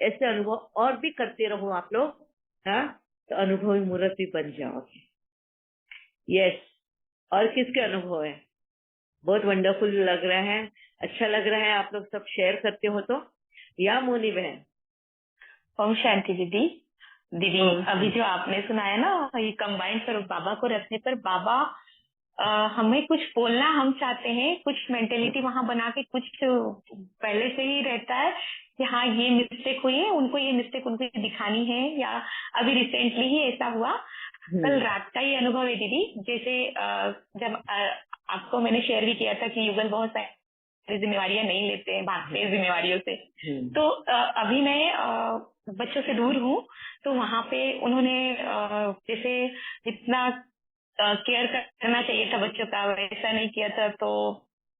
ऐसे अनुभव और भी करते रहो आप लोग, हाँ, तो अनुभवी मूर्त भी बन जाओगे। यस। और किसके अनुभव है? बहुत वंडरफुल लग रहा है, अच्छा लग रहा है, आप लोग सब शेयर करते हो तो। या मोनी बहन? ओम शांति दीदी। दीदी ओम अभी शांति। जो आपने सुनाया ना, ये कंबाइंड स्वरूप बाबा को रखने पर बाबा हमें कुछ बोलना हम चाहते हैं, कुछ मेंटेलिटी वहां बना के कुछ पहले से ही रहता है कि हाँ ये मिस्टेक हुई है, उनको ये मिस्टेक उनको दिखानी है। या अभी रिसेंटली ही ऐसा हुआ, कल रात का ही अनुभव है दीदी। जैसे जब आपको मैंने शेयर भी किया था कि युगल बहुत सारी जिम्मेवारियां नहीं लेते हैं, भागते हैं जिम्मेवारियों से। तो अभी मैं बच्चों से दूर हूँ, तो वहां पे उन्होंने जैसे जितना केयर करना चाहिए था बच्चों का वैसा नहीं किया था। तो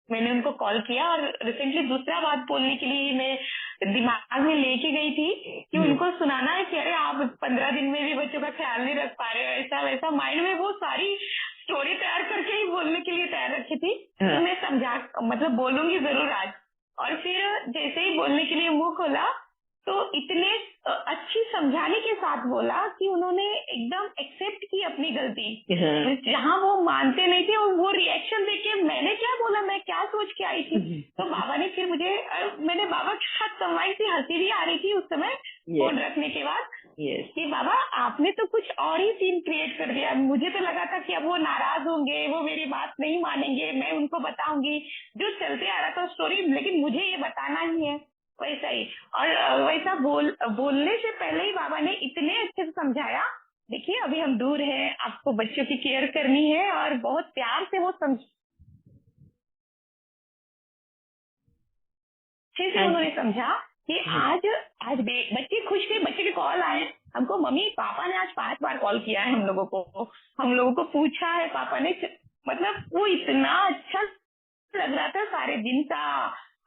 मैंने उनको कॉल किया और रिसेंटली दूसरा बात बोलने के लिए मैं दिमाग में लेके गई थी कि उनको सुनाना है कि अरे आप 15 दिन में भी बच्चों का ख्याल नहीं रख पा रहे हो, ऐसा वैसा। माइंड में वो सारी स्टोरी तैयार करके ही बोलने के लिए तैयार रखी थी। तो मैं समझा, मतलब बोलूंगी जरूर आज। और फिर जैसे ही बोलने के लिए मुंह खोला तो इतने अच्छी समझाने के साथ बोला कि उन्होंने एकदम एक्सेप्ट की अपनी गलती। जहाँ वो मानते नहीं थे और वो रिएक्शन देख के मैंने क्या बोला, मैं क्या सोच के आई थी। तो बाबा ने फिर मुझे, मैंने बाबा के साथ कंबाइन सी हंसी भी आ रही थी उस समय फोन रखने के बाद कि बाबा आपने तो कुछ और ही सीन क्रिएट कर दिया। मुझे तो लगा था कि अब वो नाराज होंगे, वो मेरी बात नहीं मानेंगे, मैं उनको बताऊंगी जो चलते आ रहा था स्टोरी, लेकिन मुझे ये बताना ही है वैसा ही। और वैसा बोलने से पहले ही बाबा ने इतने अच्छे से समझाया। देखिए अभी हम दूर हैं, आपको बच्चों की केयर करनी है, और बहुत प्यार से वो अच्छे से उन्होंने समझा कि आज बच्चे खुश थे। बच्चे के कॉल आए हमको, मम्मी पापा ने आज 5 बार कॉल किया है हम लोगों को पूछा है पापा ने। मतलब वो इतना अच्छा लग रहा था सारे दिन का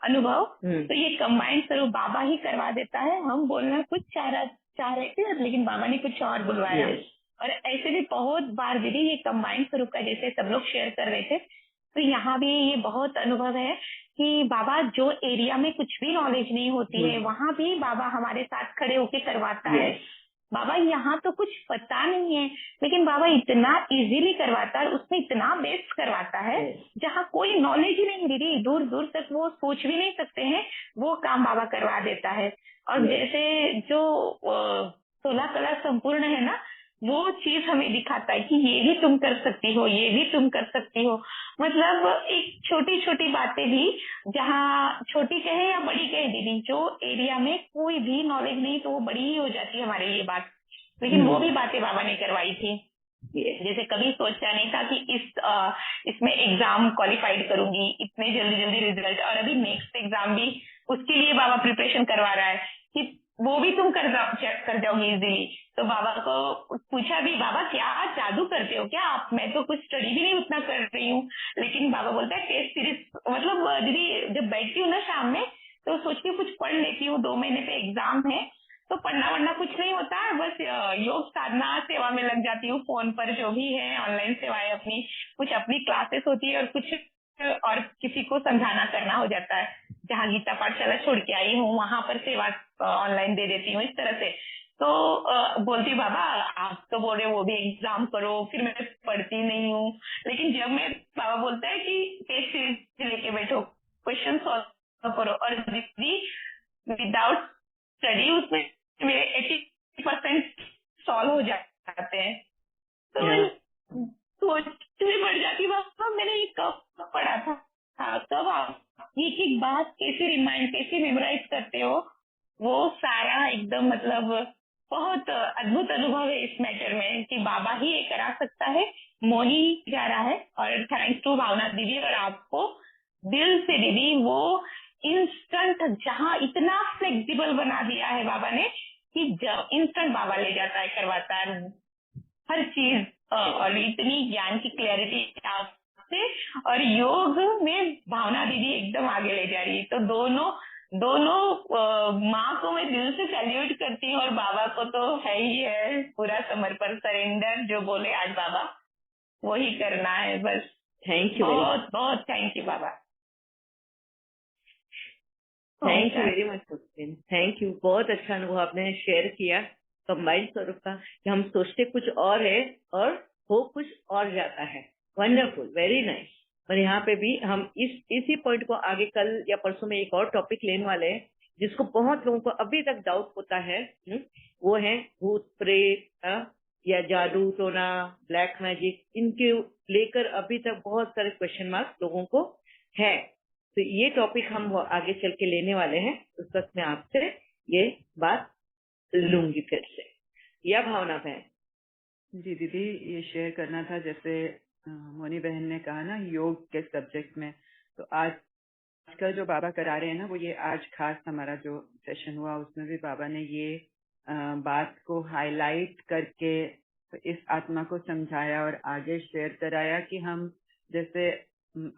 अनुभव। तो ये कंबाइंड स्वरूप बाबा ही करवा देता है। हम बोलना कुछ चाह रहे थे, लेकिन बाबा ने कुछ और बुलवाया। और ऐसे भी बहुत बार दीदी ये कंबाइंड स्वरूप का जैसे सब लोग शेयर कर रहे थे, तो यहाँ भी ये बहुत अनुभव है कि बाबा जो एरिया में कुछ भी नॉलेज नहीं होती है वहाँ भी बाबा हमारे साथ खड़े होके करवाता है। बाबा यहाँ तो कुछ पता नहीं है, लेकिन बाबा इतना इजीली करवाता है, उसमें इतना बेस्ट करवाता है। जहाँ कोई नॉलेज ही नहीं दीदी, दूर दूर तक वो सोच भी नहीं सकते हैं, वो काम बाबा करवा देता है। और जैसे जो 16 कला संपूर्ण है ना, वो चीज हमें दिखाता है कि ये भी तुम कर सकती हो, ये भी तुम कर सकती हो। मतलब एक छोटी छोटी बातें भी, जहाँ छोटी कहे या बड़ी कहे दीदी, जो एरिया में कोई भी नॉलेज नहीं तो वो बड़ी ही हो जाती है हमारे लिए बात। लेकिन वो भी बातें बाबा ने करवाई थी। जैसे कभी सोचा नहीं था कि इसमें एग्जाम क्वालिफाइड करूंगी, इतने जल्दी जल्दी रिजल्ट, और अभी नेक्स्ट एग्जाम भी उसके लिए बाबा प्रिपरेशन करवा रहा है कि वो भी तुम कर जाओगी इजीली। तो बाबा को पूछा भी, बाबा क्या जादू करते हो क्या आप? मैं तो कुछ स्टडी भी नहीं उतना कर रही हूँ। लेकिन बाबा बोलता है टेस्ट सीरीज, मतलब दीदी जब बैठती हूँ ना शाम में तो सोचती हूँ कुछ पढ़ लेती हूँ, 2 महीने पे एग्जाम है, तो पढ़ना वढ़ना कुछ नहीं होता है, बस योग साधना सेवा में लग जाती हूँ। फोन पर जो भी है ऑनलाइन सेवाएं अपनी, कुछ अपनी क्लासेस होती है और कुछ और किसी को समझाना करना हो जाता है। जहाँ गीता पाठशाला छोड़ के आई हूँ वहां पर सेवा ऑनलाइन दे देती हूँ इस तरह से। तो बोलती हूँ बाबा आप तो बोल रहे हो वो भी एग्जाम करो, फिर मैं पढ़ती नहीं हूँ। लेकिन जब मैं, बाबा बोलता है कि टेस्ट सीरीज लेके बैठो, क्वेश्चन सॉल्व करो, और दीदी विदाउट स्टडी उसमें मेरे 80% सॉल्व हो जाते हैं। तो मैं सोच में पड़ जाती, बाबा मैंने ये कब पढ़ा था, कब आप एक एक बात कैसे रिमाइंड, कैसे मेमोराइज करते हो, वो सारा एकदम मतलब बहुत अद्भुत अनुभव है इस मैटर में कि बाबा ही ये करा सकता है, मोही जा रहा है। और थैंक्स टू भावना दीदी और आपको दिल से दीदी, वो इंस्टेंट जहाँ इतना फ्लेक्सिबल बना दिया है बाबा ने कि जब इंस्टेंट बाबा ले जाता है, करवाता है हर चीज। और इतनी ज्ञान की क्लैरिटी आपसे, और योग में भावना दीदी एकदम आगे ले जा रही है। तो दोनों दोनों माँ को मैं दिल से सैल्यूट करती हूँ, और बाबा को तो है ही है पूरा समर्पण, सरेंडर, जो बोले आज बाबा वही करना है बस। Thank you. बहुत बहुत थैंक यू बाबा। Thank you very much supreme, thank you. बहुत अच्छा अनुभव आपने शेयर किया कंबाइंड स्वरूप का, कि हम सोचते कुछ और है और हो कुछ और जाता है। Wonderful, very nice. और यहाँ पे भी हम इसी पॉइंट को आगे कल या परसों में एक और टॉपिक लेने वाले हैं, जिसको बहुत लोगों को अभी तक डाउट होता है। वो है भूत प्रेत, या जादू टोना, ब्लैक मैजिक, इनके लेकर अभी तक बहुत सारे क्वेश्चन मार्क लोगों को है। तो ये टॉपिक हम आगे चल के लेने वाले हैं, उस वक्त मैं आपसे ये बात लूंगी फिर से। या भावना बहन? जी दीदी, ये शेयर करना था, जैसे मोनी बहन ने कहा ना योग के सब्जेक्ट में, तो आजकल जो बाबा करा रहे हैं ना, वो ये आज खास हमारा जो सेशन हुआ उसमें भी बाबा ने ये बात को हाईलाइट करके तो इस आत्मा को समझाया और आगे शेयर कराया कि हम जैसे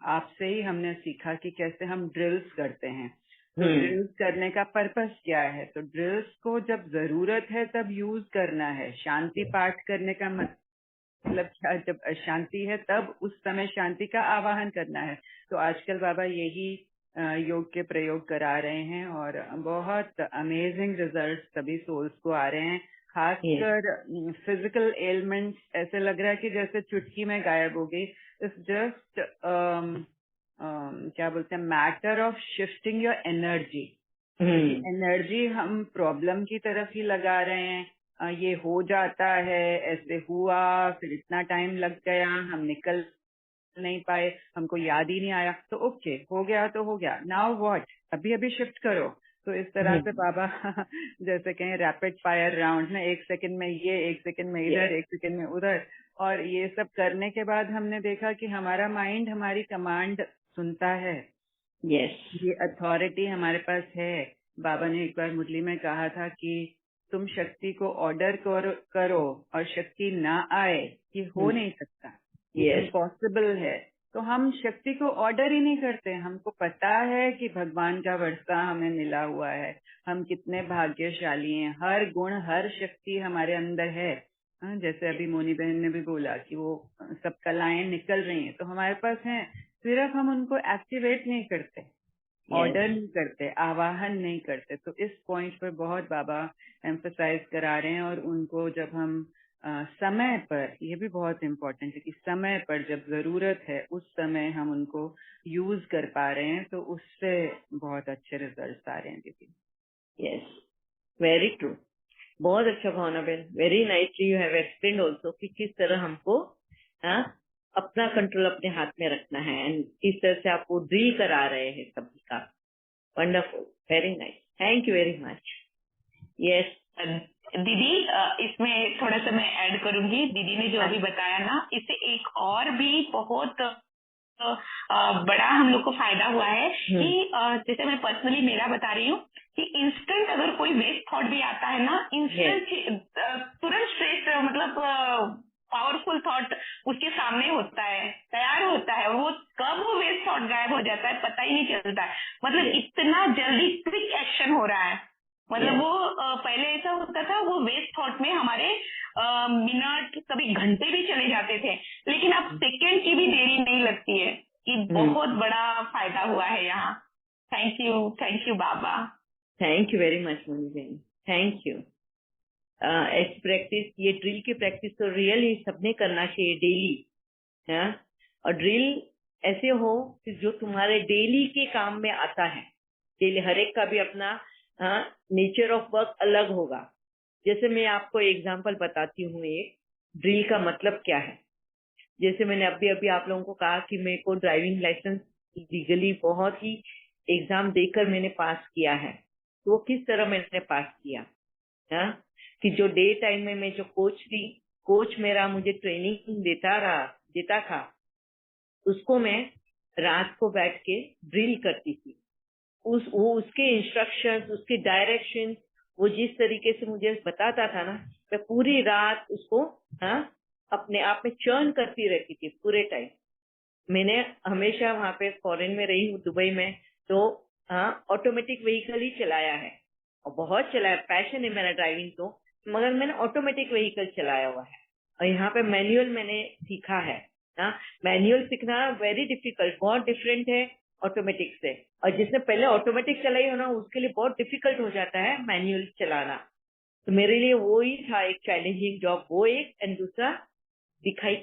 आपसे ही हमने सीखा कि कैसे हम ड्रिल्स करते हैं। तो ड्रिल्स करने का पर्पस क्या है? तो ड्रिल्स को जब जरूरत है तब यूज करना है। शांति पाठ करने का मतलब क्या? जब अशांति है तब उस समय शांति का आवाहन करना है। तो आजकल बाबा यही योग के प्रयोग करा रहे हैं और बहुत अमेजिंग रिजल्ट सभी सोल्स को आ रहे हैं। खासकर फिजिकल एलिमेंट्स ऐसे लग रहा है कि जैसे चुटकी में गायब हो गई। इट्स जस्ट क्या बोलते हैं, matter of shifting your energy. Energy हम प्रॉब्लम की तरफ ही लगा रहे हैं, ये हो जाता है, ऐसे हुआ, फिर इतना टाइम लग गया, हम निकल नहीं पाए, हमको याद ही नहीं आया, तो ओके हो गया तो हो गया, नाउ व्हाट, अभी अभी शिफ्ट करो। तो इस तरह से बाबा जैसे कहें रैपिड फायर राउंड ना, 1 सेकंड में ये, 1 सेकंड में इधर, 1 सेकंड में उधर। और ये सब करने के बाद हमने देखा कि हमारा माइंड हमारी कमांड सुनता है। ये अथॉरिटी हमारे पास है। बाबा ने एक बार मुरली में कहा था कि तुम शक्ति को ऑर्डर करो और शक्ति ना आए, ये हो नहीं सकता, ये इम्पॉसिबल है। तो हम शक्ति को ऑर्डर ही नहीं करते। हमको पता है कि भगवान का वर्षा हमें मिला हुआ है, हम कितने भाग्यशाली हैं, हर गुण हर शक्ति हमारे अंदर है। जैसे अभी मोनी बहन ने भी बोला कि वो सब कलाएं निकल रही हैं, तो हमारे पास हैं, सिर्फ हम उनको एक्टिवेट नहीं करते, ऑर्डर नहीं करते, आवाहन नहीं करते। तो इस पॉइंट पर बहुत बाबा एम्फसाइज करा रहे हैं। और उनको जब हम समय पर, ये भी बहुत इम्पोर्टेंट है कि समय पर जब जरूरत है उस समय हम उनको यूज कर पा रहे हैं, तो उससे बहुत अच्छे रिजल्ट आ रहे हैं दीदी। Yes, very true. बहुत अच्छा भावना बहन, very nicely you have explained also कि किस तरह हमको अपना कंट्रोल अपने हाथ में रखना है, एंड किस तरह से आपको ड्रिल करा रहे हैं सभी का। Wonderful, very nice, thank you very much. Yes दीदी, इसमें थोड़ा सा मैं ऐड करूंगी। दीदी ने जो अभी बताया ना, इससे एक और भी बहुत बड़ा हम लोग को फायदा हुआ है कि जैसे मैं पर्सनली मेरा बता रही हूँ कि इंस्टेंट अगर कोई वेस्ट थॉट भी आता है ना, इंस्टेंट तुरंत श्रेष्ठ मतलब पावरफुल थॉट उसके सामने होता है, तैयार होता है, और वो कब वो वेस्ट थॉट गायब हो जाता है पता ही नहीं चलता है। मतलब इतना जल्दी क्विक एक्शन हो रहा है। मतलब वो पहले ऐसा होता था, वो वेस्ट थॉट में हमारे मिनट, कभी घंटे भी चले जाते थे, लेकिन अब सेकंड की भी देरी नहीं लगती है। कि बहुत बड़ा फायदा हुआ है यहाँ। थैंक यू बाबा। Thank you very much Moni बहन, थैंक यू। इस प्रैक्टिस, ये ड्रिल की प्रैक्टिस तो रियली सबने करना चाहिए डेली। और ड्रिल ऐसे हो कि जो तुम्हारे डेली के काम में आता है। डेली हर एक का भी अपना नेचर ऑफ वर्क अलग होगा। जैसे मैं आपको एग्जांपल बताती हूँ, एक ड्रिल का मतलब क्या है। जैसे मैंने अभी अभी आप लोगों को कहा कि मेरे को ड्राइविंग लाइसेंस लीगली बहुत ही एग्जाम देकर मैंने पास किया है। तो वो किस तरह मैंने पास किया, कि जो डे टाइम में मैं जो कोच मेरा मुझे ट्रेनिंग देता था, उसको मैं रात को बैठ के ड्रिल करती थी। वो उसके इंस्ट्रक्शंस, उसके डायरेक्शन, वो जिस तरीके से मुझे बताता था ना, मैं पूरी रात उसको अपने आप में चर्न करती रहती थी पूरे टाइम। मैंने हमेशा वहां पे फॉरेन में रही हूँ, दुबई में, तो ऑटोमेटिक व्हीकल ही चलाया है और बहुत चलाया, पैशन है मेरा ड्राइविंग तो, मगर मैंने ऑटोमेटिक व्हीकल चलाया हुआ है। और यहाँ पे मैनुअल मैंने सीखा है। मैनुअल सीखना वेरी डिफिकल्ट, बहुत डिफरेंट है ऑटोमेटिक से। और जिसने पहले ऑटोमेटिक चलाई हो ना, उसके लिए बहुत डिफिकल्ट हो जाता है मैनुअल चलाना। तो मेरे लिए वो ही था एक चैलेंजिंग जॉब, वो एक, एंड दूसरा दिखाई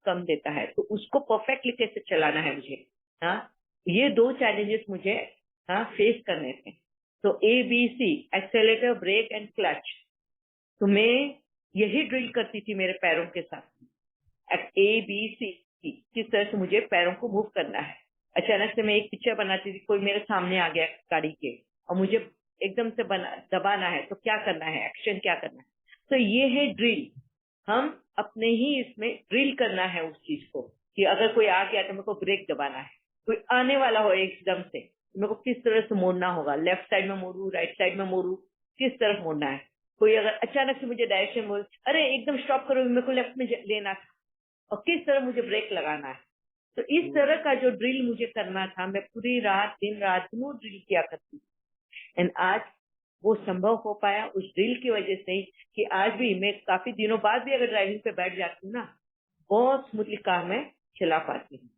कम देता है, तो उसको परफेक्टली कैसे चलाना है मुझे। हाँ, ये 2 चैलेंजेस मुझे फेस करने थे। तो ABC, accelerator, brake and clutch, तो मैं यही ड्रिल करती थी मेरे पैरों के साथ। ABC, किस तरह से मुझे पैरों को मूव करना है। अचानक से मैं एक पिक्चर बनाती थी, कोई मेरे सामने आ गया गाड़ी के, और मुझे एकदम से दबाना है, तो क्या करना है, एक्शन क्या करना है। तो ये है ड्रिल। हम अपने ही इसमें ड्रिल करना है उस चीज को, कि अगर कोई आ गया तो मेरे को ब्रेक दबाना है, कोई आने वाला हो एकदम से, तो मेरे को किस तरह से मोड़ना होगा, लेफ्ट साइड में मोड़ू, राइट साइड में मोड़ू, किस तरफ मोड़ना है। कोई अगर अचानक से मुझे डायरेक्शन बोल, अरे एकदम स्टॉप करो, मेरे को लेफ्ट में लेना था, और किस तरह मुझे ब्रेक लगाना है। तो इस तरह का जो ड्रिल मुझे करना था, मैं पूरी रात दिन रात दोनों ड्रिल किया करती थी। एंड आज वो संभव हो पाया उस ड्रिल की वजह से ही, कि आज भी मैं काफी दिनों बाद भी अगर ड्राइविंग पे बैठ जाती हूँ ना, बहुत स्मूथली कार में चला पाती हूँ।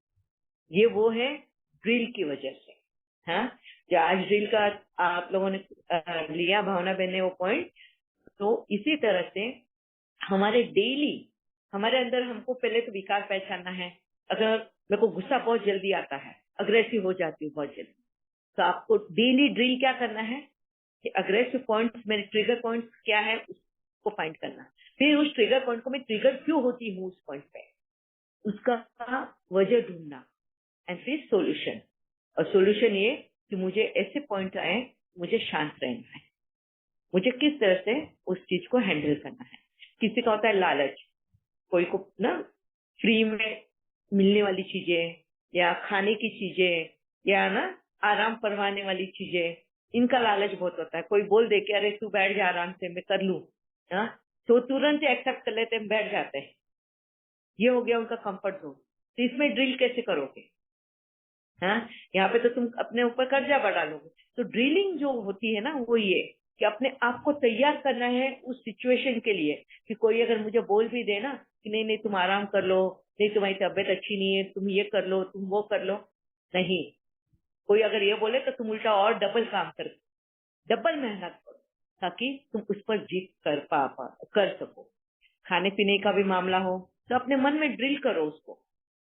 ये वो है ड्रिल की वजह से। हाँ, जो आज ड्रिल का आप लोगों ने लिया, भावना बहन ने वो पॉइंट, तो इसी तरह से हमारे डेली, हमारे अंदर हमको पहले तो विकार पहचानना है। अगर मेरे को गुस्सा बहुत जल्दी आता है, अग्रेसिव हो जाती हूँ बहुत जल्दी, तो आपको डेली ड्रिल क्या करना है कि अग्रेसिव पॉइंट्स, मेरे ट्रिगर पॉइंट्स क्या है उसको फाइंड करना, फिर उस ट्रिगर पॉइंट को मैं ट्रिगर क्यों होती हूँ उस पॉइंट पे, उसका वजह ढूंढना, एंड फिर सोल्यूशन। और सोल्यूशन ये कि मुझे ऐसे पॉइंट आए, मुझे शांत रहना है, मुझे किस तरह से उस चीज को हैंडल करना है। किसी का होता है लालच, कोई को ना फ्री में मिलने वाली चीजें, या खाने की चीजें, या ना आराम करवाने वाली चीजें, इनका लालच बहुत होता है। कोई बोल दे कि अरे तू बैठ जा आराम से, मैं कर लूं, हाँ, तो तुरंत एक्सेप्ट कर लेते हैं, बैठ जाते हैं। ये हो गया उनका कंफर्ट जोन। तो इसमें ड्रिल कैसे करोगे? हाँ, यहाँ पे तो तुम अपने ऊपर कर्जा बढ़ा लोगे। तो ड्रिलिंग जो होती है ना, वो ये कि अपने आप को तैयार करना है उस सिचुएशन के लिए, कि कोई अगर मुझे बोल भी दे ना कि नहीं नहीं तुम आराम कर लो, नहीं तुम्हारी तबीयत अच्छी नहीं है, तुम ये कर लो, तुम वो कर लो, नहीं, कोई अगर ये बोले तो तुम उल्टा और डबल काम कर, डबल मेहनत करो, ताकि तुम उस पर जीत कर सको। खाने पीने का भी मामला हो तो अपने मन में ड्रिल करो उसको,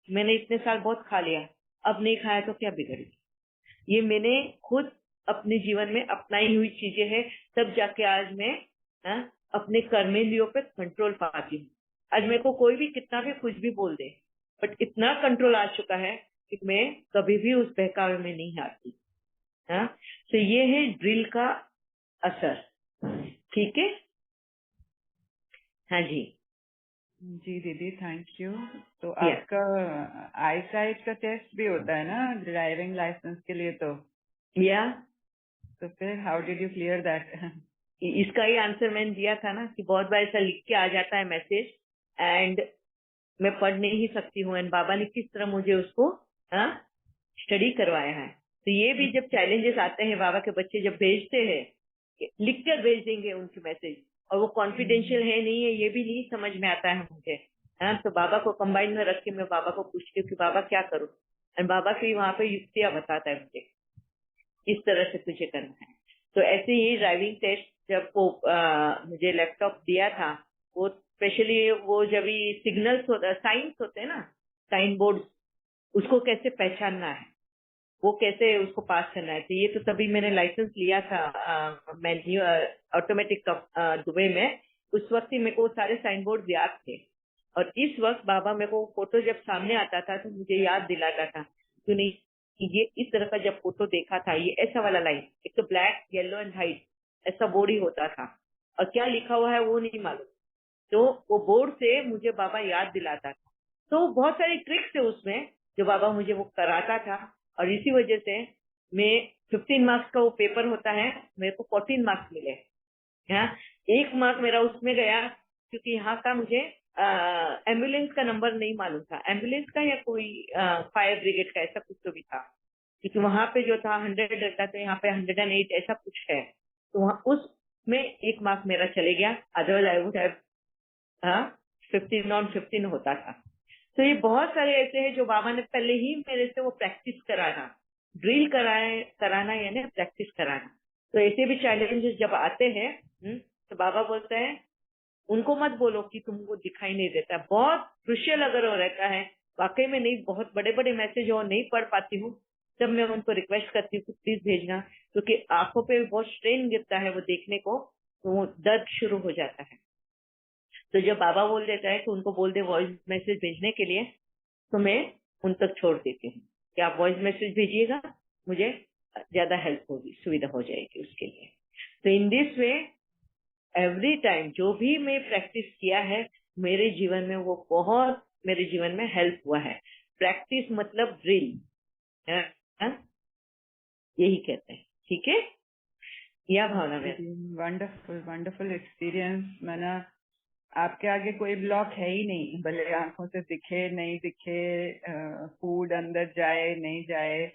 मैंने इतने साल बहुत खा लिया, अब नहीं खाया तो क्या बिगड़ी। ये मैंने खुद अपने जीवन में अपनाई हुई चीजें हैं, तब जाके आज मैं अपने कर्मेंद्रियों पे कंट्रोल पाती हूँ। आज मेरे को कोई भी कितना भी कुछ भी बोल दे, बट इतना कंट्रोल आ चुका है कि मैं कभी भी उस बहकावे में नहीं आती। हाँ, तो ये है ड्रिल का असर। ठीक है, हाँ जी। जी दीदी, थैंक यू। तो या आपका आई साइट का टेस्ट भी होता है ना ड्राइविंग लाइसेंस के लिए, तो फिर how did you clear that? इसका ही आंसर मैंने दिया था ना, कि बहुत बार ऐसा लिख के आ जाता है मैसेज, एंड मैं पढ़ नहीं सकती हूँ, एंड बाबा ने किस तरह मुझे उसको स्टडी करवाया है। तो ये भी जब चैलेंजेस आते हैं, बाबा के बच्चे जब भेजते हैं, लिख कर भेज देंगे उनके मैसेज, और वो कॉन्फिडेंशियल है नहीं है ये भी नहीं समझ में आता है मुझे। हाँ, तो बाबा को कंबाइन में रख के मैं बाबा को पूछती हूँ कि बाबा क्या करूँ, एंड बाबा फिर वहां पे युक्तियां बताता है मुझे, इस तरह से तुझे करना है। तो ऐसे ही ड्राइविंग टेस्ट जब वो मुझे लैपटॉप दिया था, वो स्पेशली वो जब सिग्नल्स होता, साइंस होते हैं ना, साइन बोर्ड, उसको कैसे पहचानना है, वो कैसे उसको पास करना है। तो ये तो तभी मैंने लाइसेंस लिया था मैन्यू ऑटोमेटिक दुबई में, उस वक्त ही मेरे को सारे साइन बोर्ड याद थे। और इस वक्त बाबा मेरे को फोटो जब सामने आता था तो मुझे याद दिलाता था कि नहीं, ये इस तरह का जब फोटो देखा था, ये ऐसा वाला लाइन, एक तो ब्लैक येलो एंड व्हाइट ऐसा बोर्ड ही होता था, और क्या लिखा हुआ है वो नहीं मालूम, तो वो बोर्ड से मुझे बाबा याद दिलाता था। तो बहुत सारी ट्रिक्स है उसमें जो बाबा मुझे वो कराता था, और इसी वजह से मैं 15 मार्क्स का वो पेपर होता है, मेरे को 14 मार्क्स मिले। हाँ, 1 मार्क मेरा उसमें गया क्योंकि यहाँ का मुझे एम्बुलेंस का नंबर नहीं मालूम था, एम्बुलेंस का या कोई फायर ब्रिगेड का, ऐसा कुछ तो भी था, क्योंकि वहां पे जो था 100 रहता, तो यहाँ पे 108 ऐसा कुछ है, तो वहाँ उसमें 1 मार्क मेरा चले गया, otherwise I would have 15 on 15 होता था। तो ये बहुत सारे ऐसे हैं जो बाबा ने पहले ही मेरे से वो प्रैक्टिस कराना, ड्रिल कराना यानी प्रैक्टिस कराना। तो ऐसे भी चैलेंजेस जब आते हैं तो बाबा बोलते हैं उनको मत बोलो कि तुमको दिखाई नहीं देता। बहुत क्रुशियल अगर वो रहता है वाकई में, नहीं बहुत बड़े बड़े मैसेज और नहीं पढ़ पाती हूँ, तब मैं उनको रिक्वेस्ट करती हूँ कि प्लीज भेजना, क्योंकि आंखों पे बहुत स्ट्रेन गिरता है वो देखने को, तो वो दर्द शुरू हो जाता है। तो जब बाबा बोल देता है कि उनको बोल दे वॉइस मैसेज भेजने के लिए, तो मैं उन तक छोड़ देती हूँ कि आप वॉइस मैसेज भेजिएगा, मुझे ज्यादा हेल्प होगी, सुविधा हो जाएगी उसके लिए। तो in this way every time जो भी मैं प्रैक्टिस किया है मेरे जीवन में, वो बहुत मेरे जीवन में हेल्प हुआ है। प्रैक्टिस मतलब ड्रिल, यही कहते हैं। ठीक है, या भावना में वंडरफुल वंडरफुल एक्सपीरियंस। मैंने आपके आगे कोई ब्लॉक है ही नहीं, भले आंखों से दिखे नहीं दिखे, फूड अंदर जाए नहीं जाए,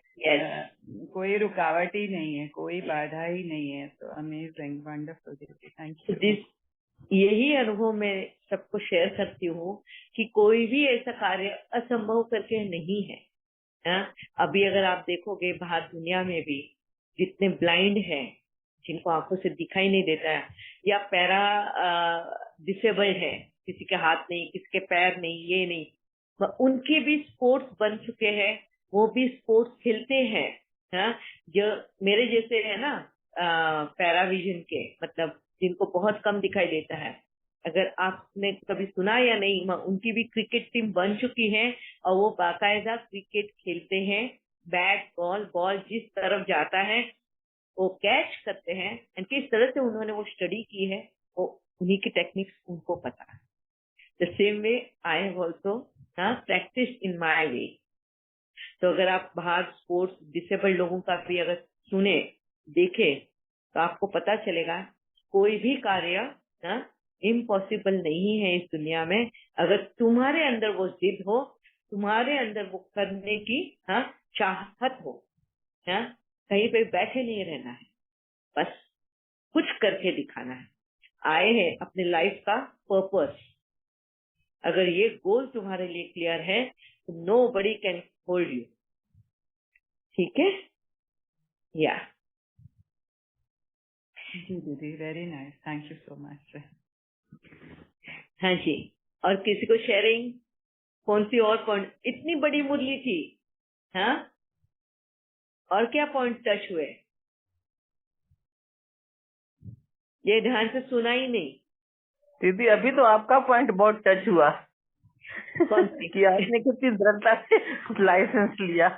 कोई रुकावट ही नहीं है, कोई बाधा ही नहीं है। तो अमेजिंग, वंडरफुल, थैंक यू। यही अनुभव मैं सबको शेयर करती हूँ कि कोई भी ऐसा कार्य असंभव करके नहीं है। अभी अगर आप देखोगे बाहर दुनिया में भी जितने ब्लाइंड हैं, जिनको आंखों से दिखाई नहीं देता है, या पैरा डिसेबल्ड है, किसी के हाथ नहीं, किसी के पैर नहीं, ये नहीं, उनके भी स्पोर्ट्स बन चुके हैं, वो भी स्पोर्ट्स खेलते हैं। जो मेरे जैसे है ना पैराविजन के, मतलब जिनको बहुत कम दिखाई देता है, अगर आपने कभी सुना या नहीं, उनकी भी क्रिकेट टीम बन चुकी है और वो बाकायदा क्रिकेट खेलते हैं। बैट बॉल जिस तरफ जाता है वो कैच करते हैं, एंड किस तरह से उन्होंने वो स्टडी की है, वो उन्हीं की टेक्निक्स उनको पता है। The same way I have also practice in my way. तो अगर आप बाहर स्पोर्ट्स डिसेबल्ड लोगों का भी अगर सुने देखे तो आपको पता चलेगा कोई भी कार्य इम्पॉसिबल नहीं है इस दुनिया में। अगर तुम्हारे अंदर वो जिद हो, तुम्हारे अंदर वो करने की चाहत हो, कहीं पे बैठे नहीं रहना है, बस कुछ करके दिखाना है। आए हैं अपने लाइफ का पर्पस, अगर ये गोल तुम्हारे लिए क्लियर है तो nobody can hold you. ठीक है, या जी दीदी, very nice, thank you so much. हाँ जी, और किसी को शेयरिंग कौन सी और पॉइंट इतनी बड़ी मुरली थी, और क्या पॉइंट टच हुए? ये ध्यान से सुना ही नहीं। दीदी अभी तो आपका पॉइंट बहुत टच हुआ कौन सी? कि आपने कितनी दृढ़ता से लाइसेंस लिया।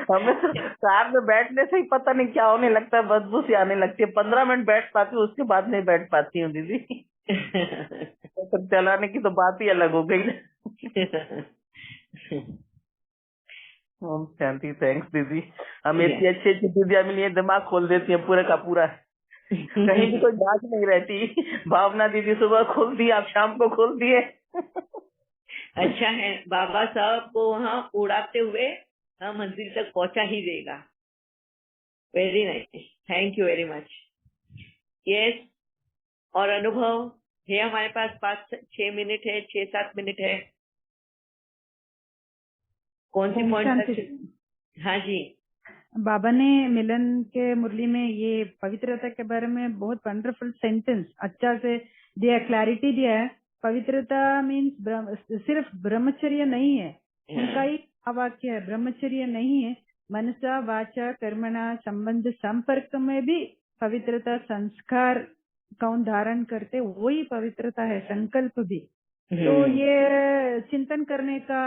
हमें तो कार में बैठने से ही पता नहीं क्या होने लगता है, बदबू सी आने लगती है। 15 मिनट बैठ पाती हूँ, उसके बाद नहीं बैठ पाती हूँ दीदी। तो चलाने की तो बात ही अलग हो गई। ओम शांति, थैंक्स दीदी। हम इतनी अच्छी अच्छी दीदियाँ मिली है, दिमाग खोल देती है पूरा का पूरा। कहीं भी कोई बात नहीं रहती। भावना दीदी सुबह खोल दी, आप शाम को खोल दिए। अच्छा है, बाबा साहब को वहाँ उड़ाते हुए मंजिल तक पहुंचा ही देगा। Very nice, thank you very much. Yes, और अनुभव है हमारे पास 5-6 मिनट है, 6-7 मिनट है। कौन सी पॉइंट? हाँ जी, बाबा ने मिलन के मुरली में ये पवित्रता के बारे में बहुत वंडरफुल सेंटेंस अच्छा से दिया, क्लैरिटी दिया है। पवित्रता मीन्स सिर्फ ब्रह्मचर्य नहीं है, उनका ही वाक्य है, ब्रह्मचर्य नहीं है, मनसा वाचा कर्मणा संबंध संपर्क में भी पवित्रता, संस्कार कौन धारण करते वही पवित्रता है, संकल्प भी। तो ये चिंतन करने का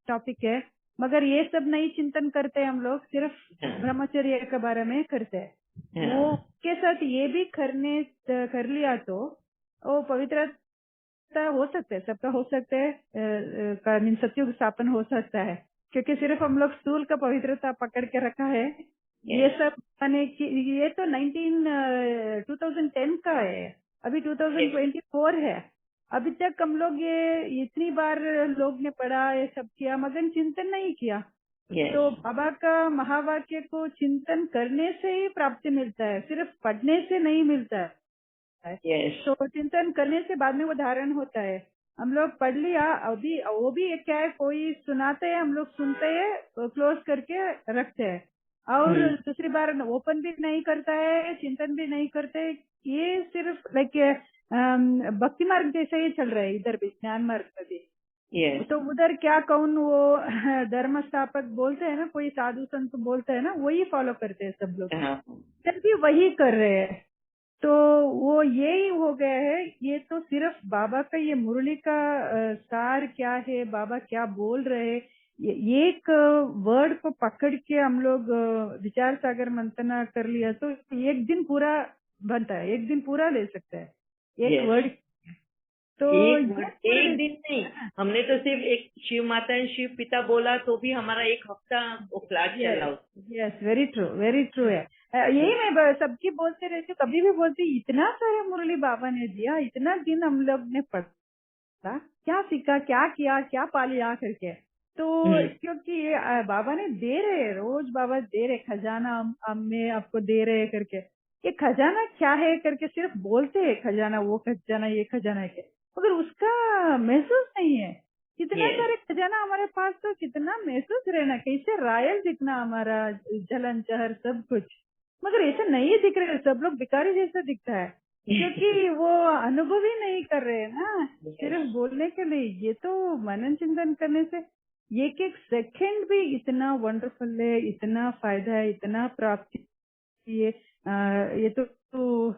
टॉपिक है, मगर ये सब नहीं चिंतन करते हम लोग, सिर्फ ब्रह्मचर्य के बारे में करते हैं। वो के साथ ये भी कर लिया तो वो पवित्रता हो सकता है, सबका हो सकता है, सत्युग स्थापन हो सकता है, क्योंकि सिर्फ हम लोग स्थूल का पवित्रता पकड़ के रखा है। ये सब ये तो 2010 का है, अभी 2024 है। अभी तक हम लोग ये इतनी बार लोग ने पढ़ा, ये सब किया, मगर चिंतन नहीं किया। तो बाबा का महावाक्य को चिंतन करने से ही प्राप्ति मिलता है, सिर्फ पढ़ने से नहीं मिलता है। तो चिंतन करने से बाद में वो धारण होता है। हम लोग पढ़ लिया, अभी वो भी एक क्या है, कोई सुनाते हैं, हम लोग सुनते हैं, क्लोज करके रखते हैं, और दूसरी बार ओपन भी नहीं करता है, चिंतन भी नहीं करते। ये सिर्फ लाइक भक्ति मार्ग जैसे ही चल रहा है, इधर भी ज्ञान मार्ग में भी। Yes. तो उधर क्या कौन वो धर्म स्थापक बोलते हैं ना, कोई साधु संत बोलते हैं ना, वही फॉलो करते हैं सब लोग, हाँ. तब भी वही कर रहे हैं। तो वो यही हो गया है। ये तो सिर्फ बाबा का ये मुरली का सार क्या है, बाबा क्या बोल रहे हैं, ये एक वर्ड को पकड़ के हम लोग विचार सागर मंथना कर लिया तो एक दिन पूरा बनता है, एक दिन पूरा ले सकता है एक Yes. वर्ड। तो एक दिन नहीं, हमने तो सिर्फ एक शिव माता एंड शिव पिता बोला तो भी हमारा एक हफ्ता वो फ्लैट चला। यस, वेरी ट्रू है। यही मैं सबकी बोलते रहती हूँ, कभी भी बोलती, इतना सारे मुरली बाबा ने दिया, इतना दिन हम लोग ने पढ़ा, क्या सीखा, क्या किया, क्या पा लिया करके। तो क्योंकि ये बाबा ने दे रहे, रोज बाबा दे रहे, खजाना हमें आपको दे रहे करके। ये खजाना क्या है करके सिर्फ बोलते हैं, खजाना वो खजाना ये खजाना है, मगर उसका महसूस नहीं है। कितना सारे खजाना हमारे पास, तो कितना महसूस रहना, कैसे रॉयल दिखना हमारा, जलन जहर सब कुछ, मगर ऐसा नहीं दिख रहा है, सब लोग भिखारी जैसा दिखता है, क्योंकि वो अनुभव ही नहीं कर रहे हैं ना, सिर्फ बोलने के लिए। ये तो मनन चिंतन करने से एक एक सेकंड भी इतना वंडरफुल है, इतना फायदा है, इतना प्राप्ति ये तो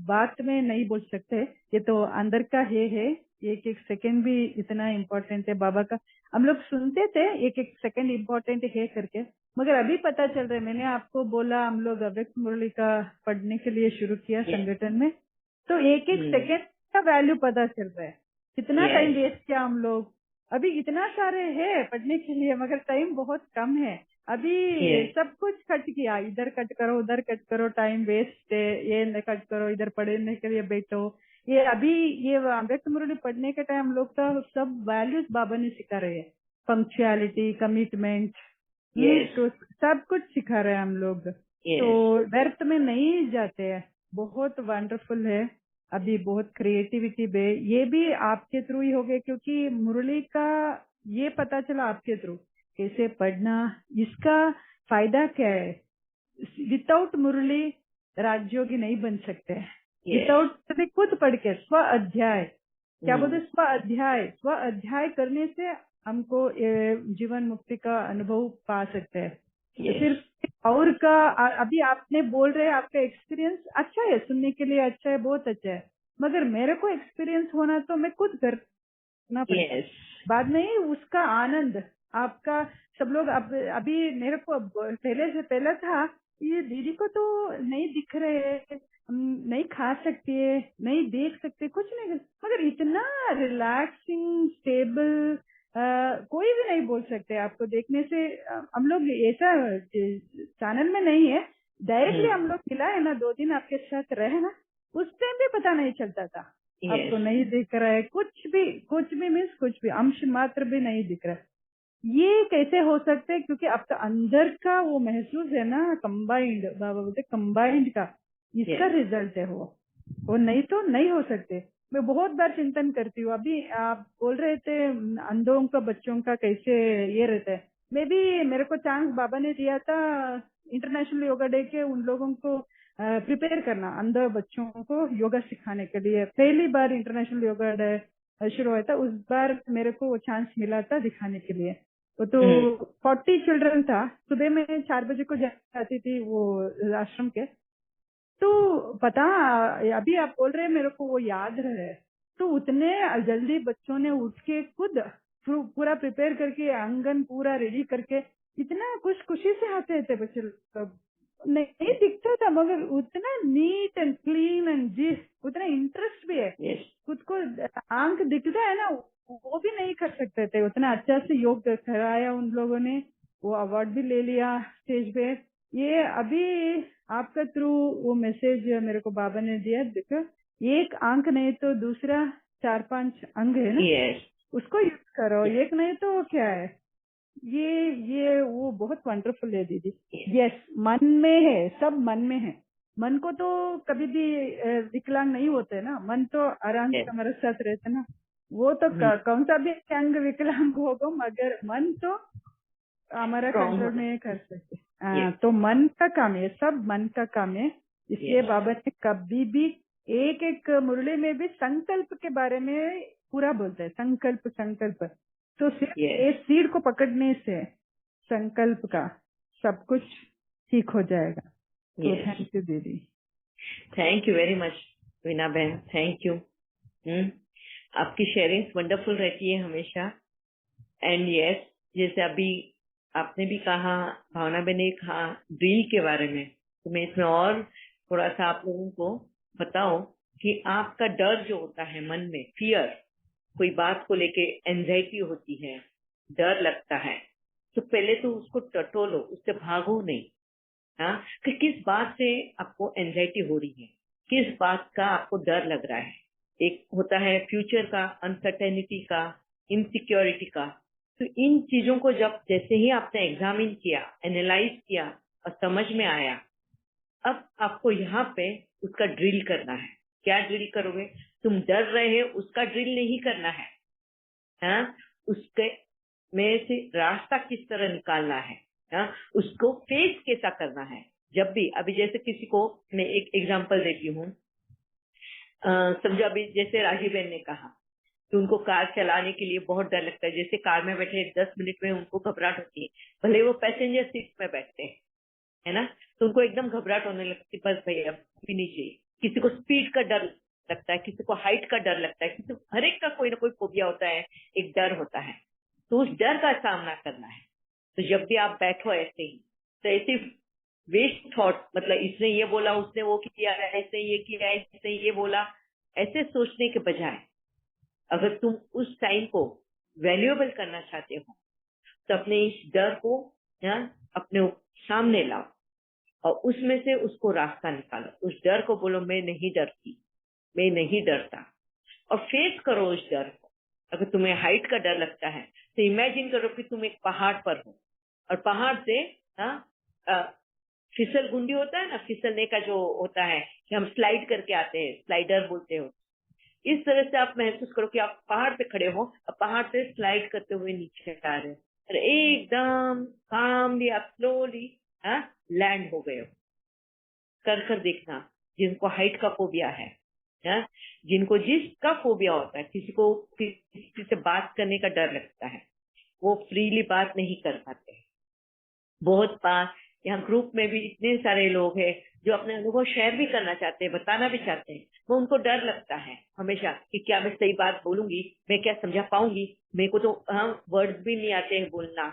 बात में नहीं बोल सकते, ये तो अंदर का है। एक एक सेकंड भी इतना इम्पोर्टेंट है बाबा का। हम लोग सुनते थे एक एक सेकंड इम्पोर्टेंट है करके, मगर अभी पता चल रहा है। मैंने आपको बोला हम लोग अव्यक्त मुरली का पढ़ने के लिए शुरू किया संगठन में, तो एक एक सेकंड का वैल्यू पता चल रहा है। कितना टाइम वेस्ट किया हम लोग, अभी इतना सारे है पढ़ने के लिए, मगर टाइम बहुत कम है। अभी सब कुछ कट किया, इधर कट करो, उधर कट करो, टाइम वेस्ट है, ये कट करो, इधर पढ़ने के लिए बैठो। ये अभी ये अव्यक्त मुरली पढ़ने के टाइम हम लोग का सब वैल्यूज बाबा ने सिखा रहे हैं, पंक्चुअलिटी, कमिटमेंट, तो सब कुछ सिखा रहे हैं हम लोग। तो व्यर्थ में नहीं जाते हैं, बहुत वंडरफुल है। अभी बहुत क्रिएटिविटी बे, ये भी आपके थ्रू ही हो गए, क्योंकि मुरली का ये पता चला आपके थ्रू कैसे पढ़ना, इसका फायदा क्या है। विदाउट मुरली राजयोगी नहीं बन सकते, विदाउट खुद पढ़ के स्व अध्याय, क्या बोलते, स्व अध्याय करने से हमको जीवन मुक्ति का अनुभव पा सकते हैं। सिर्फ और का अभी आपने बोल रहे हैं, आपका एक्सपीरियंस अच्छा है, सुनने के लिए अच्छा है, बहुत अच्छा है, मगर मेरे को एक्सपीरियंस होना तो मैं खुद करना पड़ेगा। बाद में ही उसका आनंद आपका सब लोग अभी मेरे को पहले से पहले था, ये दीदी को तो नहीं दिख रहे, नहीं खा सकती है, नहीं देख सकते, कुछ नहीं, मगर इतना रिलैक्सिंग स्टेबल, कोई भी नहीं बोल सकते आपको देखने से। हम लोग ऐसा चैनल में नहीं है, डायरेक्टली हम लोग मिला है ना, 2 दिन आपके साथ रहे ना, उस टाइम भी पता नहीं चलता था आपको नहीं दिख रहा है, कुछ भी मीन्स कुछ भी अंश मात्र भी नहीं दिख रहा है। ये कैसे हो सकता है, क्योंकि आपका अंदर का वो महसूस है ना, कंबाइंड, बाबा बोलते कंबाइंड का, इसका रिजल्ट है वो नहीं तो नहीं हो सकते। मैं बहुत बार चिंतन करती हूँ। अभी आप बोल रहे थे अंधों का, बच्चों का कैसे ये रहता है, मेरे को चांस बाबा ने दिया था इंटरनेशनल योगा डे के उन लोगों को प्रिपेयर करना, अंध बच्चों को योगा सिखाने के लिए। पहली बार इंटरनेशनल योगा डे शुरू हुआ था, उस बार मेरे को वो चांस मिला था दिखाने के लिए। तो 40 चिल्ड्रन था, सुबह में 4 बजे को जाती थी वो आश्रम के। तो पता, अभी आप बोल रहे हैं मेरे को वो याद रहे, तो उतने जल्दी बच्चों ने उठ के खुद पूरा प्रिपेयर करके, आंगन पूरा रेडी करके, इतना खुशी से आते थे बच्चे लोग। नहीं दिखता था, मगर उतना नीट एंड क्लीन एंड जी, उतना इंटरेस्ट भी है। खुद को आंख दिखता है ना, वो भी नहीं कर सकते थे, उतना अच्छा से योग कराया उन लोगों ने, वो अवार्ड भी ले लिया स्टेज पे। ये अभी आपका थ्रू वो मैसेज मेरे को बाबा ने दिया, देखो एक आंख नहीं तो दूसरा 4-5 अंग है ना, उसको यूज करो, एक नहीं तो क्या है, ये वो बहुत वंडरफुल है दीदी। यस, मन में है, सब मन में है। मन को तो कभी भी विकलांग नहीं होते ना, मन तो आराम से हमारे साथ रहते ना, वो तो कौन सा भी अंग विकलांग होगा मगर मन तो हमारा Strong कंट्रोल होना। में कर सकते। Yes. तो मन का काम है, सब मन का काम है। इसलिए Yes. बाबा ने कभी भी एक एक मुरली में भी संकल्प के बारे में पूरा बोलता है, संकल्प संकल्प। तो सिर्फ Yes. एक सीड को पकड़ने से संकल्प का सब कुछ ठीक हो जाएगा। तो Yes. थैंक यू दीदी। Thank you very much Veena बहन, थैंक यू। आपकी शेयरिंग्स वंडरफुल रहती है हमेशा। एंड यस, जैसे अभी आपने भी कहा, भावना बहन ने कहा ड्रिल के बारे में, तो मैं इसमें और थोड़ा सा आप लोगों को बताऊं कि आपका डर जो होता है मन में, फियर, कोई बात को लेके एंजाइटी होती है, डर लगता है, तो पहले तो उसको टटोलो, उससे भागो नहीं। हाँ, कि किस बात से आपको एंजाइटी हो रही है, किस बात का आपको डर लग रहा है। एक होता है फ्यूचर का, अनसर्टेनिटी का, इनसिक्योरिटी का। तो इन चीजों को जब जैसे ही आपने एग्जामिन किया, एनालाइज किया और समझ में आया, अब आपको यहाँ पे उसका ड्रिल करना है। क्या ड्रिल करोगे? तुम डर रहे हो उसका ड्रिल नहीं करना है, हाँ, उसके में से रास्ता किस तरह निकालना है, हाँ, उसको फेस कैसा करना है। जब भी अभी जैसे किसी को, मैं एक एग्जांपल देती हूँ, समझो अभी जैसे राजीव बहन ने कहा कि उनको कार चलाने के लिए बहुत डर लगता है। जैसे कार में बैठे 10 मिनट में उनको घबराहट होती है, भले वो पैसेंजर सीट में बैठते हैं, है ना, तो उनको एकदम घबराहट होने लगती है, बस भैया भी नहीं चाहिए। किसी को स्पीड का डर लगता है, किसी को हाइट का डर लगता है, किसी को हर एक का कोई ना कोई फोबिया होता है, एक डर होता है। तो उस डर का सामना करना है। तो जब भी आप बैठो ऐसे ही, तो ऐसे वेस्ट थॉट, मतलब इसने ये बोला, उसने वो किया, ऐसे ये किया, ऐसे ये बोला, ऐसे सोचने के बजाय अगर तुम उस टाइम को वैल्यूएबल करना चाहते हो, तो अपने इस डर को अपने सामने लाओ और उसमें से उसको रास्ता निकालो। उस डर को बोलो मैं नहीं डरती, मैं नहीं डरता, और फेस करो उस डर को। अगर तुम्हें हाइट का डर लगता है तो इमेजिन करो कि तुम एक पहाड़ पर हो और पहाड़ से फिसल गुंडी होता है ना, फिसलने का जो होता है कि हम स्लाइड करके आते हैं, स्लाइडर बोलते हो। इस तरह से आप महसूस करो कि आप पहाड़ पे खड़े हो और पहाड़ से स्लाइड करते हुए नीचे आ रहे हो और एकदम कामली आप स्लोली लैंड हो गए हो। कर देखना, जिनको हाइट का फोबिया है, जिनको जिसका फोबिया होता है, किसी को किसी से बात करने का डर लगता है, वो फ्रीली बात नहीं कर पाते। बहुत बार यहाँ ग्रुप में भी इतने सारे लोग हैं जो अपने अनुभव शेयर भी करना चाहते हैं, बताना भी चाहते हैं, वो उनको डर लगता है हमेशा कि क्या मैं सही बात बोलूंगी, मैं क्या समझा पाऊंगी, मेरे को तो वर्ड्स भी नहीं आते हैं बोलना।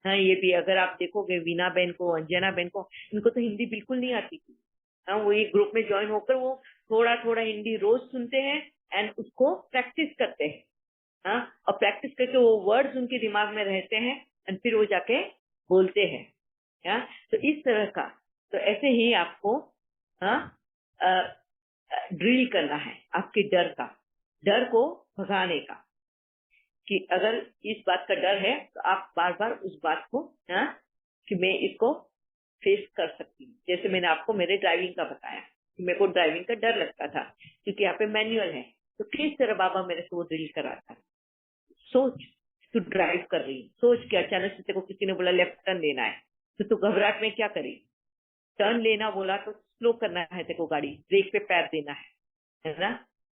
हाँ, ये भी अगर आप देखोगे वीना बहन को, अंजना बहन को, इनको तो हिंदी बिल्कुल नहीं आती थी। हाँ, वो एक ग्रुप में ज्वाइन होकर वो थोड़ा थोड़ा हिंदी रोज सुनते हैं एंड उसको प्रैक्टिस करते हैं। हाँ, और प्रैक्टिस करके वो वर्ड्स उनके दिमाग में रहते हैं एंड फिर वो जाके बोलते हैं। तो इस तरह का, तो ऐसे ही आपको ड्रिल करना है आपके डर को भगाने का, कि अगर इस बात का डर है तो आप बार बार उस बात को कि मैं इसको फेस कर सकती हूँ। जैसे मैंने आपको मेरे ड्राइविंग का बताया कि मेरे को ड्राइविंग का डर लगता था क्योंकि यहाँ पे मैनुअल है, तो किस तरह बाबा मेरे से वो ड्रिल कराता। सोच, तू ड्राइव कर रही, सोच के अचानक से तेरे को किसी ने बोला लेफ्ट टर्न लेना है, तो तू घबराहट में क्या करी? टर्न लेना बोला तो स्लो करना है तेरे को, गाड़ी ब्रेक पे पैर देना है ना,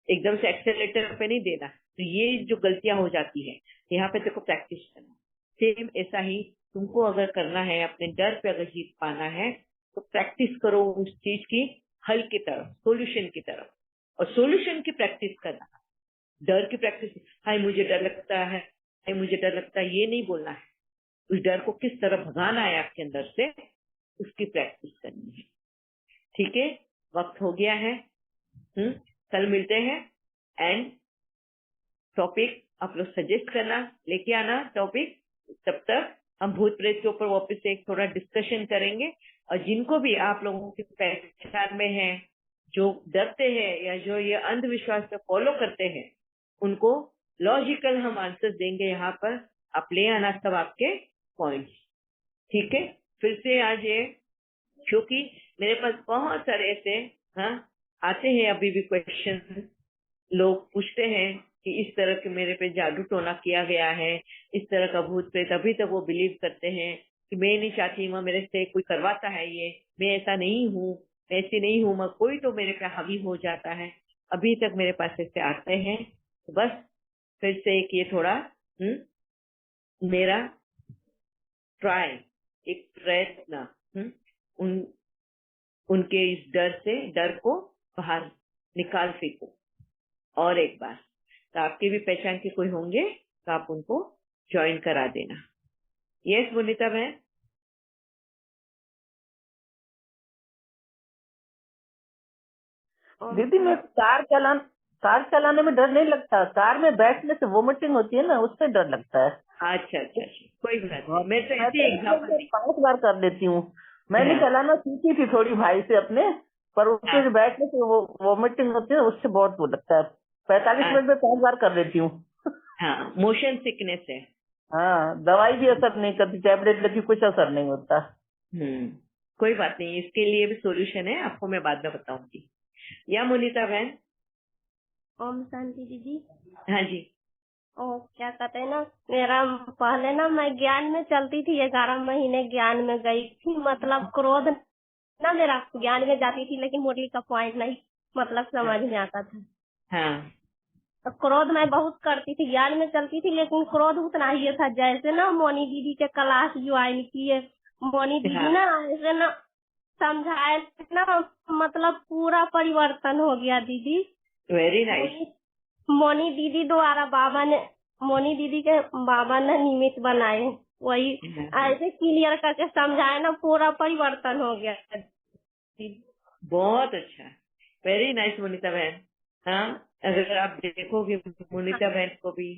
एकदम से एक्सेलरेटर पे नहीं देना। तो ये जो गलतियां हो जाती है, यहाँ पे तेरे को प्रैक्टिस करना। सेम ऐसा ही तुमको अगर करना है, अपने डर पे अगर जीत पाना है, तो प्रैक्टिस करो उस चीज की, हल की तरफ, सोल्यूशन की तरफ, और सोल्यूशन की प्रैक्टिस करना। डर की प्रैक्टिस, हाय मुझे डर लगता है, हाय मुझे डर लगता है, ये नहीं बोलना है। उस डर को किस तरह भगाना है आपके अंदर से, उसकी प्रैक्टिस करनी है। ठीक है, वक्त हो गया है। कल मिलते हैं एंड टॉपिक आप लोग सजेस्ट करना, लेके आना टॉपिक। तब तक हम भूत प्रेत के ऊपर वापस से एक थोड़ा डिस्कशन करेंगे, और जिनको भी आप लोगों की पहचान में है जो डरते हैं या जो ये अंधविश्वास पे फॉलो करते हैं, उनको लॉजिकल हम आंसर देंगे यहाँ पर। आप ले आना सब आपके पॉइंट्स। ठीक है, फिर से आज ये, क्योंकि मेरे पास बहुत सारे ऐसे आते हैं अभी भी क्वेश्चन, लोग पूछते हैं कि इस तरह के मेरे पे जादू टोना किया गया है, इस तरह का भूत प्रेत, अभी तक वो बिलीव करते हैं कि मैं नहीं चाहती माँ मेरे से कोई करवाता है ये, मैं ऐसा नहीं हूँ, मैं ऐसी नहीं हूँ माँ, कोई तो मेरे पे हावी हो जाता है, अभी तक मेरे पास ऐसे आते हैं। तो बस फिर से एक ये थोड़ा मेरा ट्राई, एक प्रयत्न, उनके इस डर को बाहर निकाल फेंको। और एक बार तो आपके भी पहचान के कोई होंगे तो आप उनको ज्वाइन करा देना। यस मुनीता बहन। दीदी मैं कार चलाने में डर नहीं लगता, कार में बैठने से वोमिटिंग होती है ना, उससे डर लगता है। अच्छा अच्छा अच्छा, कोई बात नहीं, मैं तो ऐसे एग्जाम्पल 5 बार कर लेती हूँ। मैंने चलाना सीखी थी थोड़ी भाई से अपने, पर उससे बैठने से वो वोमिटिंग होती है, उससे बहुत वो लगता है। 45 मिनट में 5 बार कर लेती हूँ। हाँ, मोशन सिकनेस है। हाँ, दवाई भी असर नहीं करती, टैबलेट लेती कुछ असर नहीं होता। कोई बात नहीं, इसके लिए भी सॉल्यूशन है, आपको मैं बाद में बताऊंगी। या मुनीता बहन। ओम शांति दीदी। हाँ जी। ओ क्या कहते हैं ना, मेरा पहले ना मैं ज्ञान में चलती थी, 11 महीने ज्ञान में गई थी, मतलब क्रोध ना मेरा ज्ञान में जाती थी, लेकिन मुरली का पॉइंट नहीं मतलब समझ में आता था। हाँ। तो क्रोध मैं बहुत करती थी, ज्ञान में चलती थी, लेकिन क्रोध उतना ही था। जैसे ना मोनी दीदी के क्लास ज्वाइन किए, मोनी दीदी ना ऐसे ना समझाए ना, मतलब पूरा परिवर्तन हो गया दीदी। Very nice. मोनी दीदी द्वारा मोनी दीदी के बाबा ने निमित्त बनाए, वही ऐसे क्लियर करके समझाए ना, पूरा परिवर्तन हो गया। बहुत अच्छा, वेरी नाइस मुनीता बहन। हाँ, अगर आप देखोगे मुनीता बहन को भी,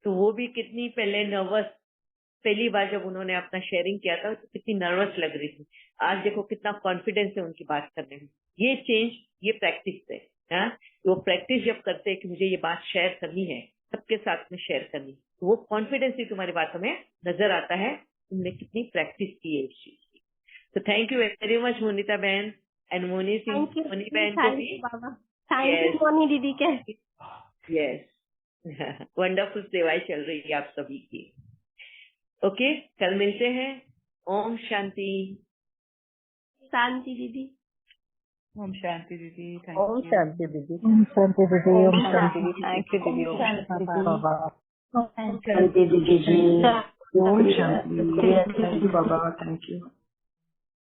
तो वो भी कितनी पहले नर्वस, पहली बार जब उन्होंने अपना शेयरिंग किया था तो कितनी नर्वस लग रही थी। आज देखो कितना कॉन्फिडेंस है उनकी बात करने में। ये चेंज, ये प्रैक्टिस है। हाँ, वो प्रैक्टिस जब करते हैं कि मुझे ये बात शेयर करनी है, सबके साथ में शेयर करनी, तो वो कॉन्फिडेंस ही तुम्हारी बातों में नजर आता है, तुमने कितनी प्रैक्टिस की है इस चीज की। तो thank you very much Munita बहन एंड मोनी बहन को भी। थैंक यू मोनी दीदी के। यस, वंडरफुल सेवाएं चल रही है आप सभी की। ओके, कल मिलते हैं। ओम शांति। शांति दीदी। ओम शांति दीदी। ओम शांति दीदी। ओम शांति दीदी। ओम शांति। थैंक यू दीदी। ओम शांति बाबा। शांति दीदी। ओम शांति। थैंक यू बाबा। Thank you.